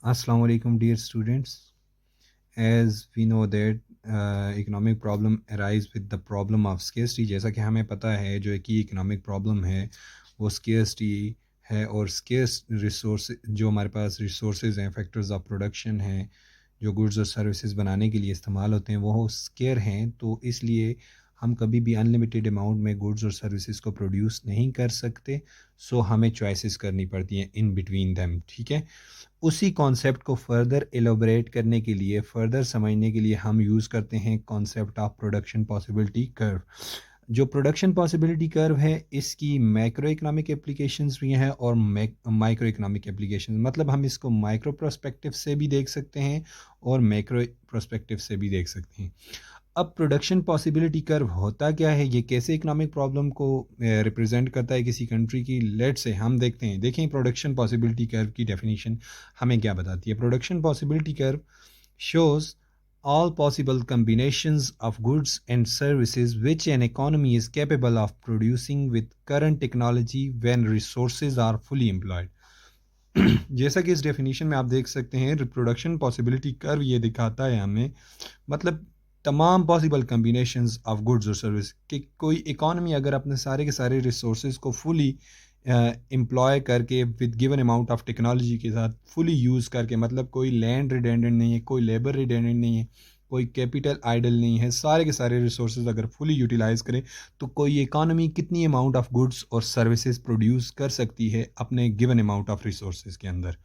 Assalamu alaikum, dear students. As we know that economic problem arise with the problem of scarcity. जैसा कि हमें पता है जो कि इकोनॉमिक प्रॉब्लम है वो scarcity है, और scarce रिसोर्स जो हमारे पास रिसोर्सेज हैं, फैक्टर्स ऑफ प्रोडक्शन हैं, जो गुड्स और सर्विसेज बनाने के लिए इस्तेमाल होते हैं वो स्केयर हैं। तो इसलिए हम कभी भी अनलिमिटेड अमाउंट में गुड्स और सर्विसेज को प्रोड्यूस नहीं कर सकते। सो हमें चॉइसेस करनी पड़ती हैं इन बिटवीन दैम। ठीक है, उसी कॉन्सेप्ट को फर्दर एलोबरेट करने के लिए, फर्दर समझने के लिए हम यूज़ करते हैं concept of production possibility curve. जो प्रोडक्शन पॉसिबिलिटी कर्व है इसकी मैक्रो इकोनॉमिक एप्लीकेशंस भी हैं और माइक्रो इकोनॉमिक एप्लीकेशंस, मतलब हम इसको माइक्रो प्रोस्पेक्टिव से भी देख सकते हैं और मैक्रो प्रोस्पेक्टिव से भी देख सकते हैं। अब प्रोडक्शन पॉसिबिलिटी कर्व होता क्या है, ये कैसे इकोनॉमिक प्रॉब्लम को रिप्रेजेंट करता है किसी कंट्री की, लेट से हम देखते हैं। देखें प्रोडक्शन पॉसिबिलिटी कर्व की डेफिनेशन हमें क्या बताती है। Production possibility curve shows all possible combinations of goods and services which an economy is capable of producing with current technology when resources are fully employed। जैसा कि इस डेफिनेशन में आप देख सकते हैं, रिप्रोडक्शन पॉसिबिलिटी कर्व ये दिखाता है हमें, मतलब तमाम पॉसिबल कम्बिनेशंस ऑफ गुड्स और सर्विस कि कोई इकॉनमी अगर अपने सारे के सारे रिसोर्सेज को फुली एम्प्लॉय करके with given amount of technology के साथ फुली यूज़ करके, मतलब कोई लैंड रिडेंडेंट नहीं है, कोई लेबर रिडेंडेंट नहीं है, कोई कैपिटल आइडल नहीं है, सारे के सारे रिसोर्सेज अगर फुली यूटिलाइज करें तो कोई इकॉनमी कितनी अमाउंट ऑफ गुड्स और सर्विसेज प्रोड्यूस कर सकती है अपने गिवन अमाउंट ऑफ रिसोर्सेज के अंदर।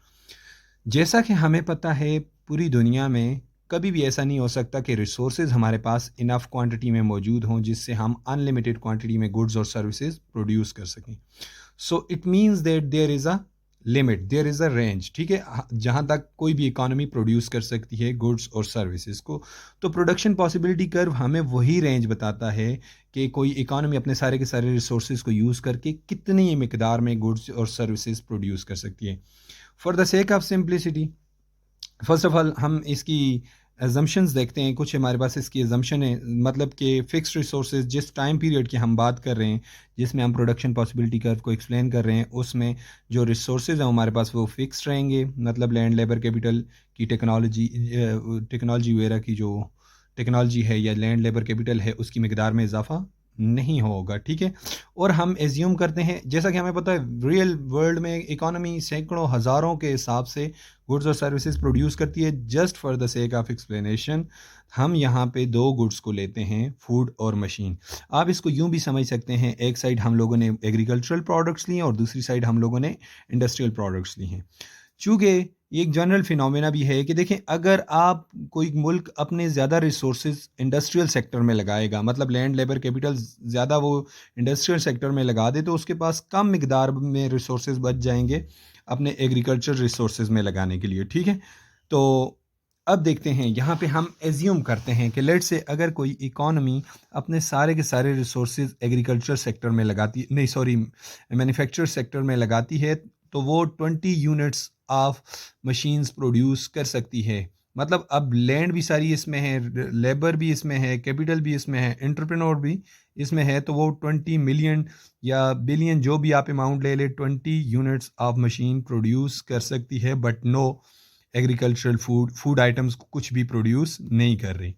जैसा कि हमें पता है पूरी दुनिया में कभी भी ऐसा नहीं हो सकता कि रिसोर्सेज हमारे पास इनफ क्वांटिटी में मौजूद हों जिससे हम अनलिमिटेड क्वांटिटी में गुड्स और सर्विसेज प्रोड्यूस कर सकें। So it means that there is a limit, there is a range. ठीक है, जहाँ तक कोई भी इकॉनमी प्रोड्यूस कर सकती है गुड्स और सर्विसेज को। तो प्रोडक्शन पॉसिबिलिटी कर्व हमें वही रेंज बताता है कि कोई इकॉनमी अपने सारे के सारे रिसोर्सेज को यूज़ करके कितनी मिकदार में गुड्स और सर्विसेज प्रोड्यूस कर सकती है। For the sake of simplicity, first of all हम इसकी एजम्पशंस देखते हैं। कुछ हमारे पास इसकी एजम्पशन है, मतलब कि फ़िक्स रिसोर्सेज जिस टाइम पीरियड की हम बात कर रहे हैं जिसमें हम प्रोडक्शन पॉसिबिलिटी कर्व को एक्सप्लेन कर रहे हैं, उसमें जो रिसोर्सेज हैं हमारे पास वो फिक्स रहेंगे, मतलब लैंड, लेबर, कैपिटल की टेक्नोलॉजी वगैरह की जो टेक्नोलॉजी है या लैंड, लेबर, कैपिटल है उसकी मकदार में इजाफा नहीं होगा। ठीक है, और हम एज्यूम करते हैं, जैसा कि हमें पता है रियल वर्ल्ड में इकोनॉमी सैकड़ों हज़ारों के हिसाब से गुड्स और सर्विसेज प्रोड्यूस करती है। Just for the sake of explanation हम यहाँ पे दो गुड्स को लेते हैं, फूड और मशीन। आप इसको यूँ भी समझ सकते हैं, एक साइड हम लोगों ने एग्रीकल्चरल प्रोडक्ट्स लिए और दूसरी साइड हम लोगों ने इंडस्ट्रियल प्रोडक्ट्स लिए हैं। चूँकि ये एक जनरल फिनोमेना भी है कि देखें, अगर आप कोई मुल्क अपने ज़्यादा रिसोर्सेज इंडस्ट्रियल सेक्टर में लगाएगा, मतलब लैंड, लेबर, कैपिटल ज़्यादा वो इंडस्ट्रियल सेक्टर में लगा दे, तो उसके पास कम मिकदार में रिसोर्सेज बच जाएंगे अपने एग्रीकल्चर रिसोर्सेज में लगाने के लिए। ठीक है, तो अब देखते हैं, यहाँ पे हम एज्यूम करते हैं कि लेट से अगर कोई इकॉनमी अपने सारे के सारे रिसोर्सेज एग्रीकल्चर सेक्टर में लगाती, नहीं सॉरी, मैन्युफैक्चर सेक्टर में लगाती है, तो वो 20 यूनिट्स ऑफ मशीन्स प्रोड्यूस कर सकती है। मतलब अब लैंड भी सारी इसमें है, लेबर भी इसमें है, कैपिटल भी इसमें है, एंटरप्रेन्योर भी इसमें है, तो वो 20 मिलियन या बिलियन जो भी आप अमाउंट ले ले, 20 यूनिट्स ऑफ मशीन प्रोड्यूस कर सकती है, but no agricultural food items कुछ भी प्रोड्यूस नहीं कर रही।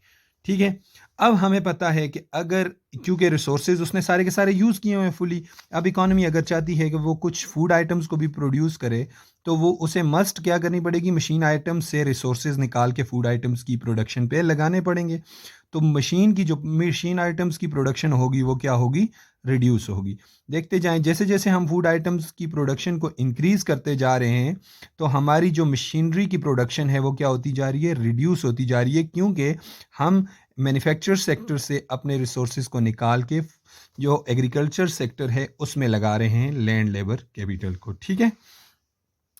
ठीक है, अब हमें पता है कि अगर, क्योंकि रिसोर्सेज उसने सारे के सारे यूज़ किए हुए हैं फुली, अब इकॉनमी अगर चाहती है कि वो कुछ फूड आइटम्स को भी प्रोड्यूस करे, तो वो उसे मस्ट क्या करनी पड़ेगी, मशीन आइटम्स से रिसोर्सेज निकाल के फूड आइटम्स की प्रोडक्शन पे लगाने पड़ेंगे। तो मशीन की जो मशीन आइटम्स की प्रोडक्शन होगी वो क्या होगी, रिड्यूस होगी। देखते जाएं, जैसे जैसे हम फूड आइटम्स की प्रोडक्शन को इंक्रीज़ करते जा रहे हैं तो हमारी जो मशीनरी की प्रोडक्शन है वो क्या होती जा रही है, रिड्यूस होती जा रही है, क्योंकि हम मैन्युफैक्चर सेक्टर से अपने रिसोर्सेज को निकाल के जो एग्रीकल्चर सेक्टर है उसमें लगा रहे हैं लैंड, लेबर, कैपिटल को। ठीक है,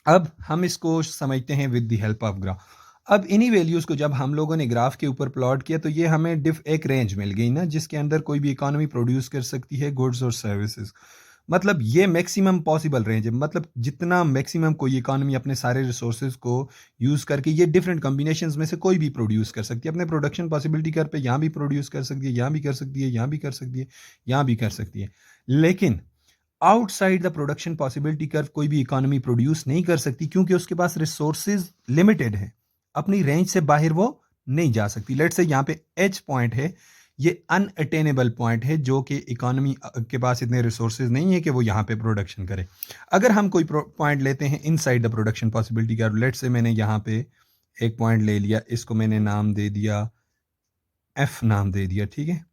अब हम इसको समझते हैं with the help of graph. अब इन्हीं वैल्यूज़ को जब हम लोगों ने ग्राफ के ऊपर प्लॉट किया तो ये हमें एक रेंज मिल गई ना, जिसके अंदर कोई भी इकॉनमी प्रोड्यूस कर सकती है गुड्स और सर्विसेज। मतलब ये मैक्सिमम पॉसिबल रेंज है, मतलब जितना मैक्सिमम कोई इकॉनमी अपने सारे रिसोर्सेज को यूज़ करके ये डिफरेंट कॉम्बिनेशंस में से कोई भी प्रोड्यूस कर सकती है अपने प्रोडक्शन पॉसिबिलिटी कर पे, यहाँ भी प्रोड्यूस कर सकती है, यहाँ भी कर सकती है, यहाँ भी कर सकती है, यहाँ भी कर सकती है। लेकिन outside the production possibility curve कोई भी इकोनॉमी प्रोड्यूस नहीं कर सकती क्योंकि उसके पास रिसोर्सेज लिमिटेड है, अपनी रेंज से बाहर वो नहीं जा सकती। लेट से यहाँ पे एच पॉइंट है, ये अनअटेनेबल पॉइंट है जो कि इकोनॉमी के पास इतने रिसोर्सेज नहीं है कि वो यहाँ पे प्रोडक्शन करे। अगर हम कोई पॉइंट लेते हैं inside the production possibility curve, let से मैंने यहाँ पे एक पॉइंट ले लिया, इसको मैंने नाम दे दिया एफ नाम दे दिया, ठीक है।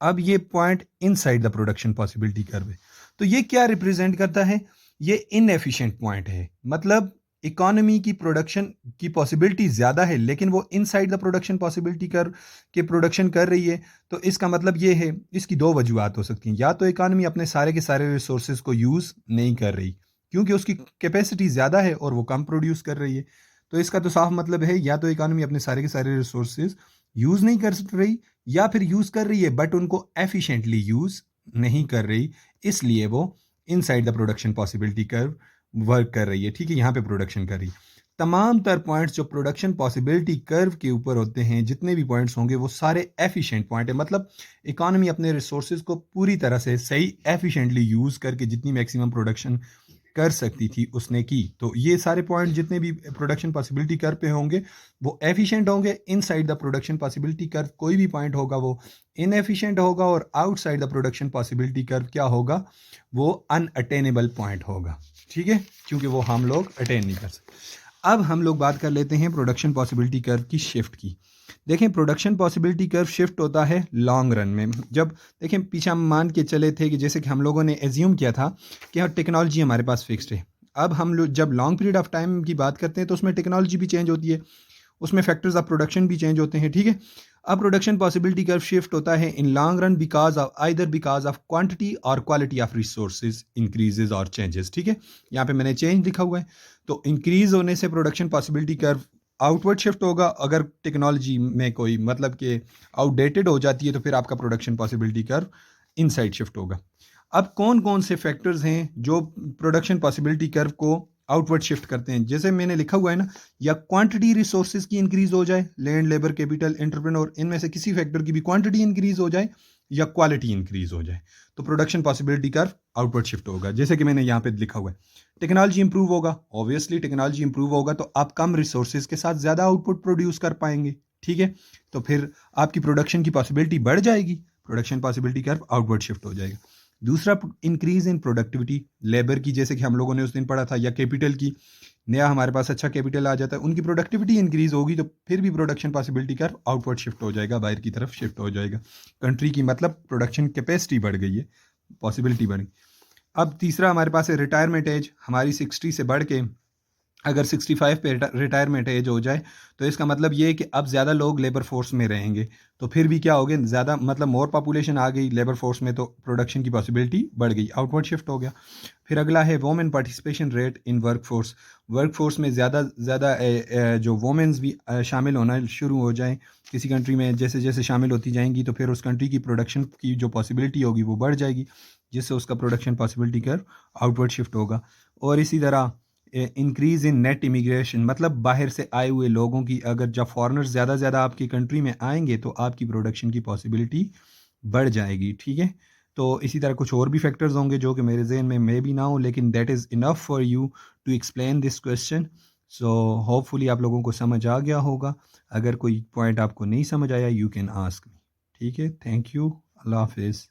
अब ये point inside the production possibility curve है, तो ये क्या रिप्रेजेंट करता है? ये इनएफिशिएंट पॉइंट है, मतलब इकोनॉमी की प्रोडक्शन की पॉसिबिलिटी ज़्यादा है लेकिन वो inside the production possibility curve के प्रोडक्शन कर रही है। तो इसका मतलब ये है, इसकी दो वजूहत हो सकती हैं, या तो इकोनॉमी अपने सारे के सारे रिसोर्सेज को यूज़ नहीं कर रही क्योंकि उसकी कैपेसिटी ज़्यादा है और वो कम प्रोड्यूस कर रही है। तो इसका तो साफ मतलब है या तो इकोनॉमी अपने सारे के सारे रिसोर्सेज यूज़ नहीं कर रही या फिर यूज़ कर रही है बट उनको एफिशिएंटली यूज़ नहीं कर रही, इसलिए वो inside the production possibility curve work कर रही है, ठीक है, यहाँ पे प्रोडक्शन कर रही है। तमाम तर पॉइंट्स जो प्रोडक्शन पॉसिबिलिटी कर्व के ऊपर होते हैं, जितने भी पॉइंट्स होंगे वो सारे एफिशिएंट पॉइंट है, मतलब इकोनॉमी अपने रिसोर्सेज को पूरी तरह से सही एफिशिएंटली यूज़ करके जितनी मैक्सिमम प्रोडक्शन कर सकती थी उसने की। तो ये सारे पॉइंट जितने भी प्रोडक्शन पॉसिबिलिटी कर्व पे होंगे वो एफिशिएंट होंगे। Inside the production possibility curve कोई भी पॉइंट होगा वो इनएफिशिएंट होगा, और outside the production possibility curve क्या होगा? वो अनअटेनेबल पॉइंट होगा, ठीक है, क्योंकि वो हम लोग अटेन नहीं कर सकते। अब हम लोग बात कर लेते हैं प्रोडक्शन पॉसिबिलिटी कर्व की शिफ्ट की। देखें, प्रोडक्शन पॉसिबिलिटी कर्व शिफ्ट होता है लॉन्ग रन में। जब देखें पीछे हम मान के चले थे कि जैसे कि हम लोगों ने एज्यूम किया था कि टेक्नोलॉजी हमारे पास फिक्स्ड है। अब हम लोग जब लॉन्ग पीरियड ऑफ टाइम की बात करते हैं तो उसमें टेक्नोलॉजी भी चेंज होती है, उसमें फैक्टर्स ऑफ प्रोडक्शन भी चेंज होते हैं, ठीक है। अब प्रोडक्शन पॉसिबिलिटी कर्व शिफ्ट होता है in long run because of quantity और क्वालिटी ऑफ रिसोर्सेज इंक्रीजेज और चेंजेस, ठीक है। यहाँ पे मैंने चेंज लिखा हुआ है, तो इंक्रीज होने से production possibility curve outward shift होगा। अगर टेक्नोलॉजी में कोई मतलब कि आउटडेटेड हो जाती है तो फिर आपका production possibility curve inside shift होगा। अब कौन कौन से फैक्टर्स हैं जो प्रोडक्शन पॉसिबिलिटी कर्व को आउटवर्ड शिफ्ट करते हैं? जैसे मैंने लिखा हुआ है ना, या क्वांटिटी रिसोर्सेज की इंक्रीज हो जाए, लैंड, लेबर, कैपिटल, एंटरप्रेन्योर, इनमें से किसी फैक्टर की भी क्वांटिटी इंक्रीज हो जाए या क्वालिटी इंक्रीज हो जाए, तो production possibility curve outward shift होगा। जैसे कि मैंने यहाँ पे लिखा हुआ है, टेक्नोलॉजी इंप्रूव होगा, ऑब्वियसली टेक्नोलॉजी इंप्रूव होगा तो आप कम रिसोर्सेज के साथ ज़्यादा आउटपुट प्रोड्यूस कर पाएंगे, ठीक है। तो फिर आपकी प्रोडक्शन की पॉसिबिलिटी बढ़ जाएगी, production possibility curve outward shift हो जाएगा। दूसरा, इंक्रीज इन प्रोडक्टिविटी, लेबर की जैसे कि हम लोगों ने उस दिन पढ़ा था, या कैपिटल की, नया हमारे पास अच्छा कैपिटल आ जाता है, उनकी प्रोडक्टिविटी इंक्रीज होगी तो फिर भी production possibility curve outward shift हो जाएगा, बाहर की तरफ शिफ्ट हो जाएगा। कंट्री की मतलब प्रोडक्शन कैपेसिटी बढ़ गई है, पॉसिबिलिटी बढ़ी। अब तीसरा हमारे पास है रिटायरमेंट एज, हमारी 60 से बढ़ के अगर 65 पे रिटायरमेंट एज हो जाए तो इसका मतलब ये है कि अब ज़्यादा लोग लेबर फोर्स में रहेंगे, तो फिर भी क्या हो गया, ज़्यादा मतलब मोर पॉपुलेशन आ गई लेबर फोर्स में तो प्रोडक्शन की पॉसिबिलिटी बढ़ गई, आउटवर्ड शिफ्ट हो गया। फिर अगला है women participation rate in work force में ज़्यादा ज़्यादा जो वोमेन्स भी शामिल होना शुरू हो जाएँ किसी कंट्री में, जैसे जैसे शामिल होती जाएंगी तो फिर उस कंट्री की प्रोडक्शन की जो पॉसिबिलिटी होगी वो बढ़ जाएगी, जिससे उसका production possibility curve outward shift होगा। और इसी तरह इंक्रीज़ इन नेट इमिग्रेशन, मतलब बाहर से आए हुए लोगों की, अगर जब फॉरेनर्स ज़्यादा ज़्यादा आपकी कंट्री में आएंगे तो आपकी प्रोडक्शन की पॉसिबिलिटी बढ़ जाएगी, ठीक है। तो इसी तरह कुछ और भी फैक्टर्स होंगे जो कि मेरे जहन में मे भी ना हो, लेकिन that is enough for you to explain this question. So hopefully आप लोगों को समझ आ गया होगा। अगर कोई पॉइंट आपको नहीं समझ आया, यू कैन आस्क मी, ठीक है। थैंक यू, अल्लाह हाफिज़।